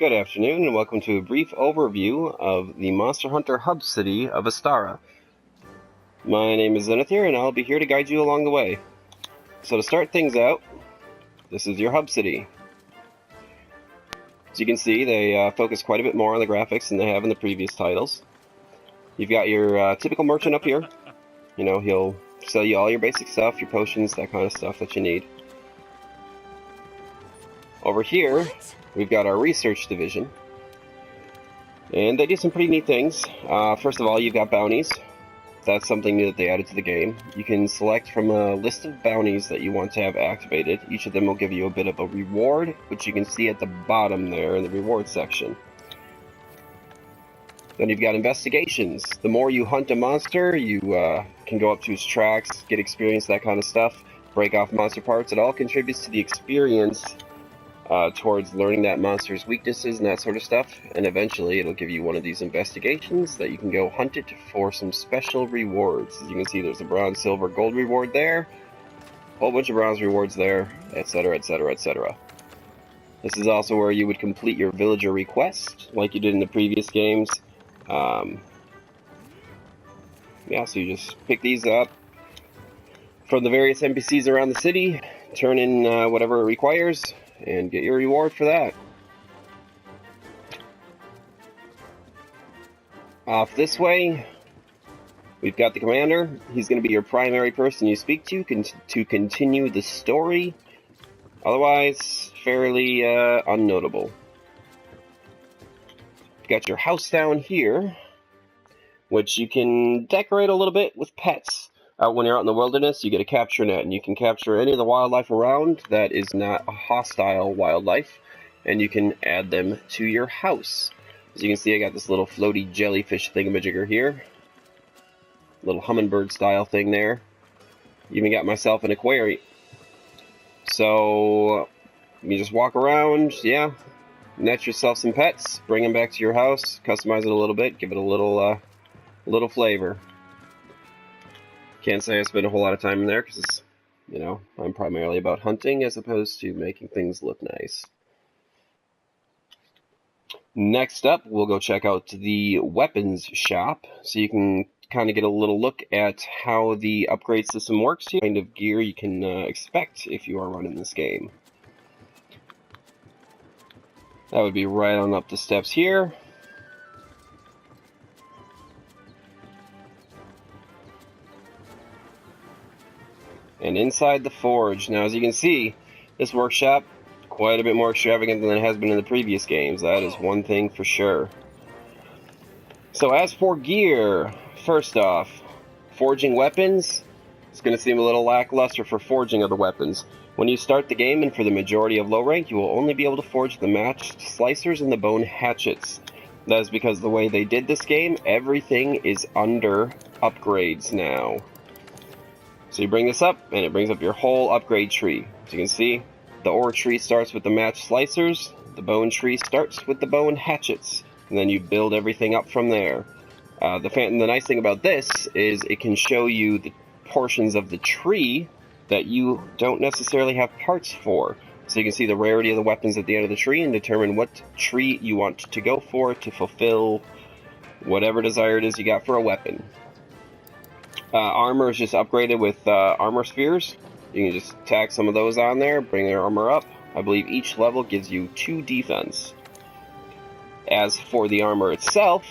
Good afternoon, and welcome to a brief overview of the Monster Hunter hub city of Astera. My name is Zenithir, and I'll be here to guide you along the way. So to start things out, this is your hub city. As you can see, they focus quite a bit more on the graphics than they have in the previous titles. You've got your typical merchant up here. You know, he'll sell you all your basic stuff, your potions, that kind of stuff that you need. Over here, we've got our research division, and they do some pretty neat things. First of all, you've got bounties. That's something new that they added to the game. You can select from a list of bounties that you want to have activated. Each of them will give you a bit of a reward, which you can see at the bottom there in the reward section. Then you've got investigations. The more you hunt a monster, you can go up to its tracks, get experience, that kind of stuff, break off monster parts. It all contributes to the experience towards learning that monster's weaknesses and that sort of stuff, and eventually it'll give you one of these investigations that you can go hunt it for some special rewards. As you can see, there's a bronze, silver, gold reward there, a whole bunch of bronze rewards there, etc, etc, etc. This is also where you would complete your villager request, like you did in the previous games. Yeah, so you just pick these up from the various NPCs around the city, turn in whatever it requires, and get your reward for that. Off this way, we've got the commander. He's going to be your primary person you speak to continue the story. Otherwise, fairly unnotable. You've got your house down here, which you can decorate a little bit with pets. When you're out in the wilderness, you get a capture net, and you can capture any of the wildlife around that is not a hostile wildlife, and you can add them to your house. As you can see, I got this little floaty jellyfish thingamajigger here. Little hummingbird style thing there. Even got myself an aquarium. So, you just walk around, yeah, net yourself some pets, bring them back to your house, customize it a little bit, give it a little flavor. Can't say I spend a whole lot of time in there because, you know, I'm primarily about hunting as opposed to making things look nice. Next up, we'll go check out the weapons shop so you can kind of get a little look at how the upgrade system works here, kind of gear you can expect if you are running this game. That would be right on up the steps here. And inside the forge. Now, as you can see, this workshop quite a bit more extravagant than it has been in the previous games. That is one thing for sure. So as for gear, first off, forging weapons, it's going to seem a little lackluster for forging of the weapons. When you start the game, and for the majority of low rank, you will only be able to forge the matched slicers and the bone hatchets. That is because the way they did this game, everything is under upgrades now. So you bring this up, and it brings up your whole upgrade tree. As you can see, the ore tree starts with the matched slicers, the bone tree starts with the bone hatchets, and then you build everything up from there. The nice thing about this is it can show you the portions of the tree that you don't necessarily have parts for. So you can see the rarity of the weapons at the end of the tree and determine what tree you want to go for to fulfill whatever desire it is you got for a weapon. Armor is just upgraded with armor spheres. You can just tack some of those on there, bring their armor up. I believe each level gives you 2 defense. As for the armor itself,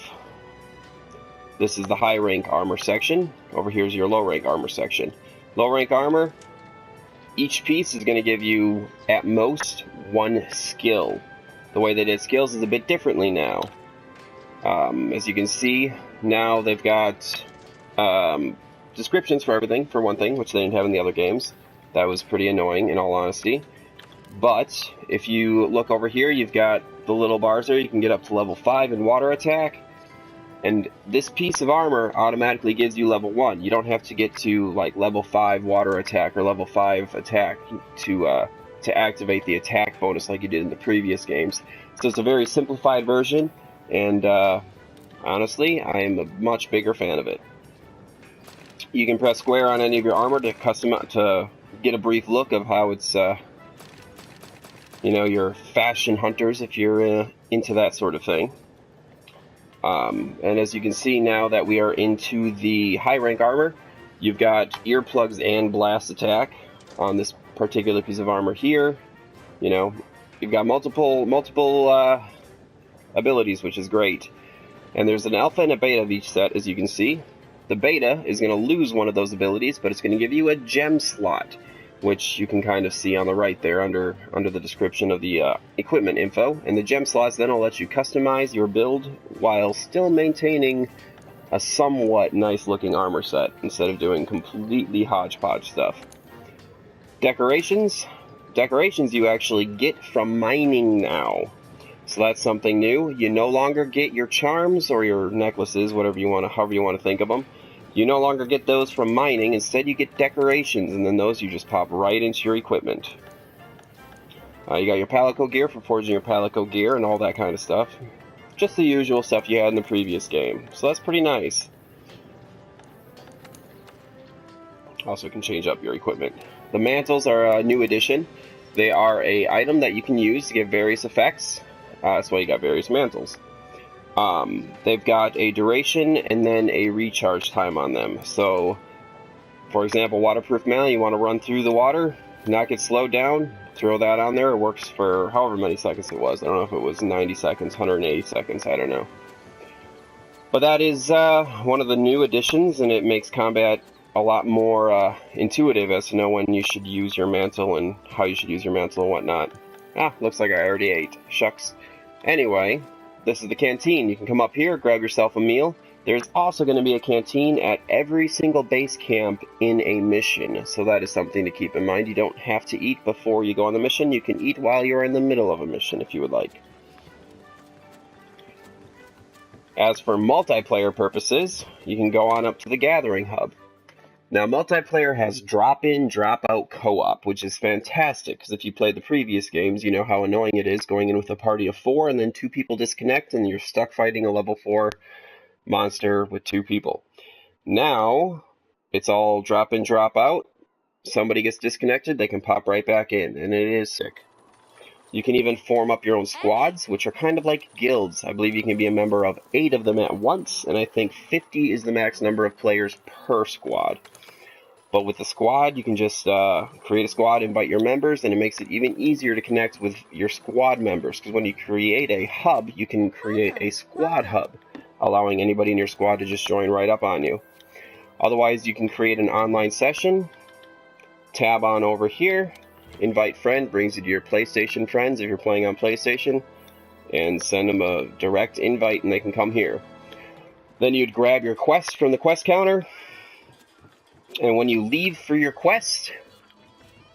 this is the high rank armor section. Over here is your low rank armor section. Low rank armor, each piece is going to give you at most 1 skill. The way they did skills is a bit differently now. As you can see, now they've got descriptions for everything, for one thing, which they didn't have in the other games. That was pretty annoying, in all honesty. But if you look over here, you've got the little bars there. You can get up to level 5 in water attack. And this piece of armor automatically gives you level 1. You don't have to get to like level 5 water attack or level 5 attack to activate the attack bonus like you did in the previous games. So it's a very simplified version, and honestly, I am a much bigger fan of it. You can press square on any of your armor to get a brief look of how it's you know, your fashion hunters if you're into that sort of thing. And as you can see now that we are into the high rank armor, you've got earplugs and blast attack on this particular piece of armor here. You know, you've got multiple abilities, which is great. And there's an alpha and a beta of each set, as you can see. The beta is going to lose one of those abilities, but it's going to give you a gem slot, which you can kind of see on the right there under the description of the equipment info. And the gem slots then will let you customize your build while still maintaining a somewhat nice looking armor set instead of doing completely hodgepodge stuff. Decorations you actually get from mining now. So that's something new. You no longer get your charms or your necklaces, however you want to think of them. You no longer get those from mining. Instead, you get decorations, and then those you just pop right into your equipment. You got your palico gear for forging your palico gear and all that kind of stuff. Just the usual stuff you had in the previous game. So that's pretty nice. Also can change up your equipment. The mantles are a new addition. They are an item that you can use to get various effects. That's why you got various mantles. They've got a duration and then a recharge time on them. So, for example, waterproof mantle, you want to run through the water, not get slowed down, throw that on there. It works for however many seconds it was. I don't know if it was 90 seconds, 180 seconds, I don't know. But that is one of the new additions, and it makes combat a lot more intuitive as to know when you should use your mantle and how you should use your mantle and whatnot. Looks like I already ate. Shucks. Anyway, this is the canteen. You can come up here, grab yourself a meal. There's also going to be a canteen at every single base camp in a mission, so that is something to keep in mind. You don't have to eat before you go on the mission. You can eat while you're in the middle of a mission if you would like. As for multiplayer purposes, you can go on up to the Gathering Hub. Now, multiplayer has drop-in, drop-out co-op, which is fantastic, because if you played the previous games, you know how annoying it is going in with a party of 4, and then 2 people disconnect, and you're stuck fighting a level 4 monster with 2 people. Now, it's all drop-in, drop-out. Somebody gets disconnected, they can pop right back in, and it is sick. You can even form up your own squads, which are kind of like guilds. I believe you can be a member of 8 of them at once, and I think 50 is the max number of players per squad. But with the squad, you can just create a squad, invite your members, and it makes it even easier to connect with your squad members. Because when you create a hub, you can create a squad hub, allowing anybody in your squad to just join right up on you. Otherwise, you can create an online session, tab on over here, invite friend, brings you to your PlayStation friends if you're playing on PlayStation, and send them a direct invite and they can come here. Then you'd grab your quest from the quest counter, and when you leave for your quest,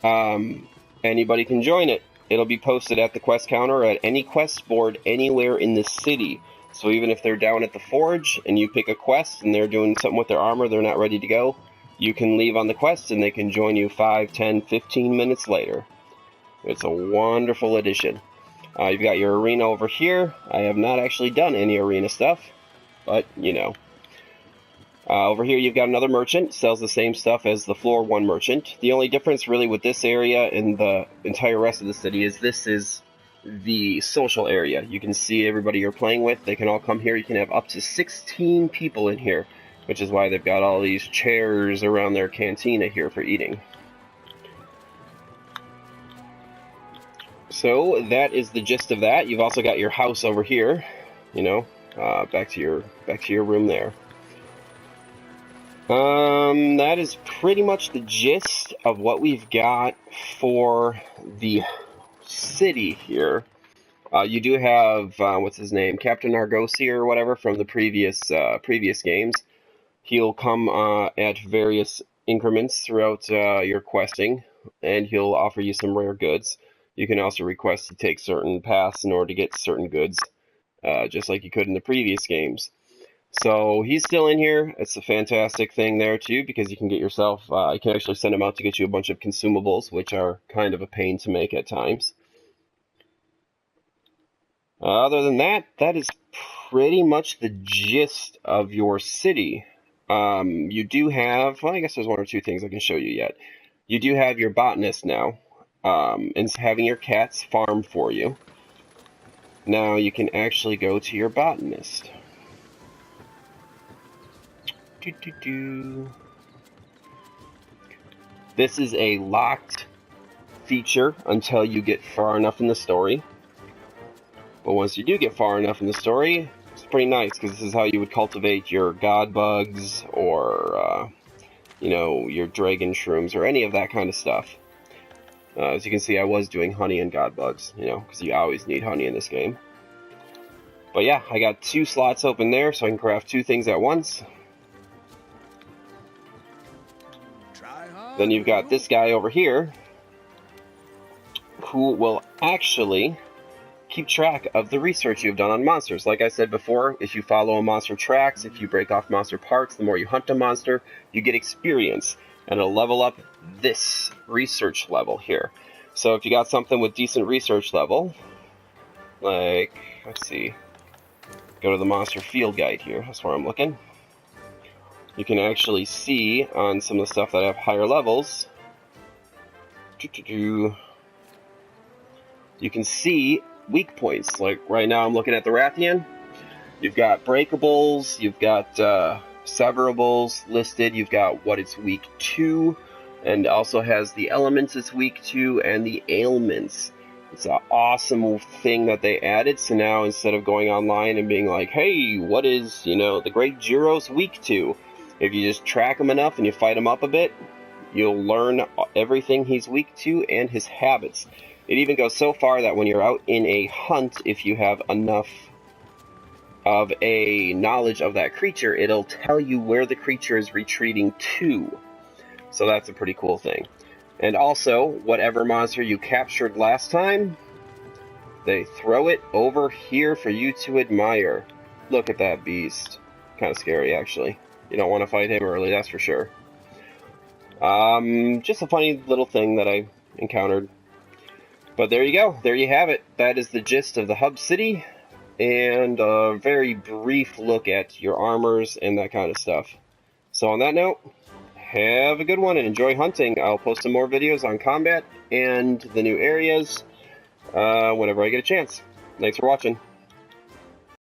anybody can join it. It'll be posted at the quest counter or at any quest board anywhere in the city. So even if they're down at the forge and you pick a quest and they're doing something with their armor, they're not ready to go, you can leave on the quest and they can join you 5, 10, 15 minutes later. It's a wonderful addition. You've got your arena over here. I have not actually done any arena stuff, but you know. Over here you've got another merchant, sells the same stuff as the floor 1 merchant. The only difference really with this area and the entire rest of the city is this is the social area. You can see everybody you're playing with. They can all come here. You can have up to 16 people in here, which is why they've got all these chairs around their cantina here for eating. So that is the gist of that. You've also got your house over here, you know, back to your room there. That is pretty much the gist of what we've got for the city here. You do have, what's his name, Captain Argosy or whatever from the previous games. He'll come at various increments throughout your questing, and he'll offer you some rare goods. You can also request to take certain paths in order to get certain goods, just like you could in the previous games. So he's still in here. It's a fantastic thing there too, because you can get yourself, you can actually send him out to get you a bunch of consumables, which are kind of a pain to make at times. Other than that, that is pretty much the gist of your city. You do have, well, I guess there's 1 or 2 things I can show you yet. You do have your botanist now. and having your cats farm for you. Now you can actually go to your botanist. This is a locked feature until you get far enough in the story. But once you do get far enough in the story, it's pretty nice, because this is how you would cultivate your god bugs or, you know, your dragon shrooms or any of that kind of stuff. As you can see, I was doing honey and god bugs, you know, because you always need honey in this game. But yeah, I got 2 slots open there, so I can craft 2 things at once. Then you've got this guy over here, who will actually keep track of the research you've done on monsters. Like I said before, if you follow a monster tracks, if you break off monster parts, the more you hunt a monster, you get experience, and it'll level up this research level here. So if you got something with decent research level, like, let's see, go to the monster field guide here, that's where I'm looking. You can actually see on some of the stuff that have higher levels, you can see weak points. Like right now I'm looking at the Rathian. You've got breakables, you've got severables listed, you've got what it's weak to, and also has the elements it's weak to and the ailments. It's an awesome thing that they added. So now instead of going online and being like, hey, what is, you know, the Great Gyros weak to? If you just track him enough and you fight him up a bit, you'll learn everything he's weak to and his habits. It even goes so far that when you're out in a hunt, if you have enough of a knowledge of that creature, it'll tell you where the creature is retreating to. So that's a pretty cool thing. And also, whatever monster you captured last time, they throw it over here for you to admire. Look at that beast. Kind of scary, actually. You don't want to fight him early, that's for sure. Just a funny little thing that I encountered. But there you go. There you have it. That is the gist of the hub city, and a very brief look at your armors and that kind of stuff. So on that note, have a good one and enjoy hunting. I'll post some more videos on combat and the new areas whenever I get a chance. Thanks for watching.